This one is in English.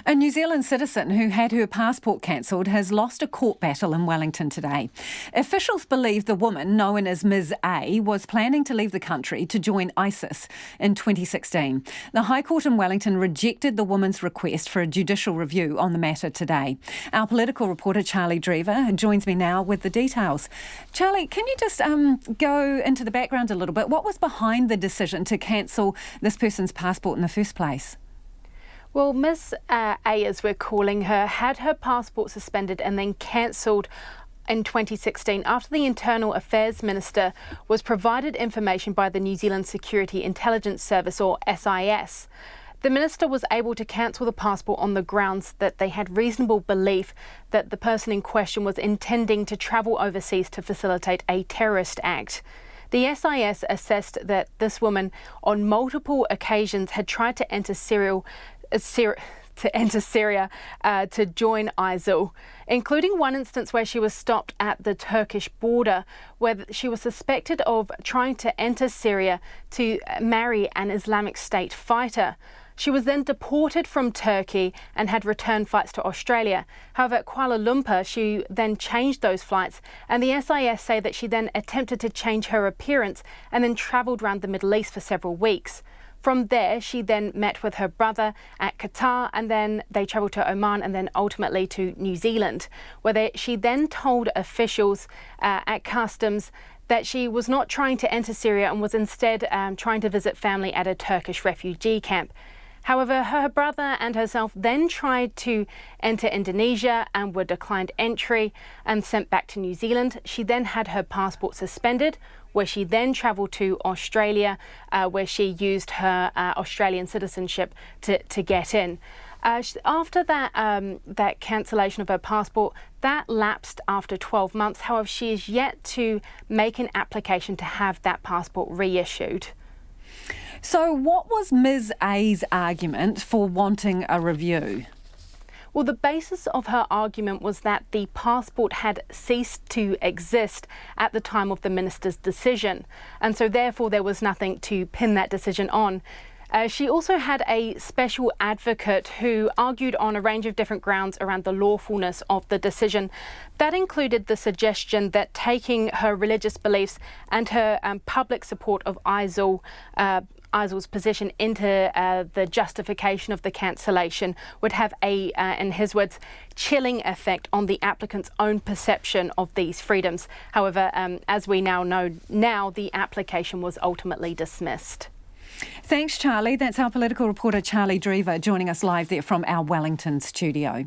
A New Zealand citizen who had her passport cancelled has lost a court battle in Wellington today. Officials believe the woman, known as Ms A, was planning to leave the country to join ISIS in 2016. The High Court in Wellington rejected the woman's request for a judicial review on the matter today. Our political reporter Charlie Dreaver joins me now with the details. Charlie, can you just go into the background a little bit? What was behind the decision to cancel this person's passport in the first place? Well, Ms A, as we're calling her, had her passport suspended and then cancelled in 2016 after the Internal Affairs Minister was provided information by the New Zealand Security Intelligence Service, or SIS. The minister was able to cancel the passport on the grounds that they had reasonable belief that the person in question was intending to travel overseas to facilitate a terrorist act. The SIS assessed that this woman on multiple occasions had tried to enter Syria to join ISIL, including one instance where she was stopped at the Turkish border, where she was suspected of trying to enter Syria to marry an Islamic State fighter. She was then deported from Turkey and had return flights to Australia. However, at Kuala Lumpur, she then changed those flights, and the SIS say that she then attempted to change her appearance and then travelled around the Middle East for several weeks. From there, she then met with her brother at Qatar, and then they travelled to Oman and then ultimately to New Zealand, where she then told officials at customs that she was not trying to enter Syria and was instead trying to visit family at a Turkish refugee camp. However, her brother and herself then tried to enter Indonesia and were declined entry and sent back to New Zealand. She then had her passport suspended, where she then travelled to Australia, where she used her Australian citizenship to get in. After that cancellation of her passport, that lapsed after 12 months. However, she is yet to make an application to have that passport reissued. So what was Ms A's argument for wanting a review? Well, the basis of her argument was that the passport had ceased to exist at the time of the minister's decision, and so therefore there was nothing to pin that decision on. She also had a special advocate who argued on a range of different grounds around the lawfulness of the decision. That included the suggestion that taking her religious beliefs and her public support of ISIL's position into the justification of the cancellation would have a, in his words, chilling effect on the applicant's own perception of these freedoms. However, as we now know, the application was ultimately dismissed. Thanks, Charlie. That's our political reporter, Charlie Dreaver, joining us live there from our Wellington studio.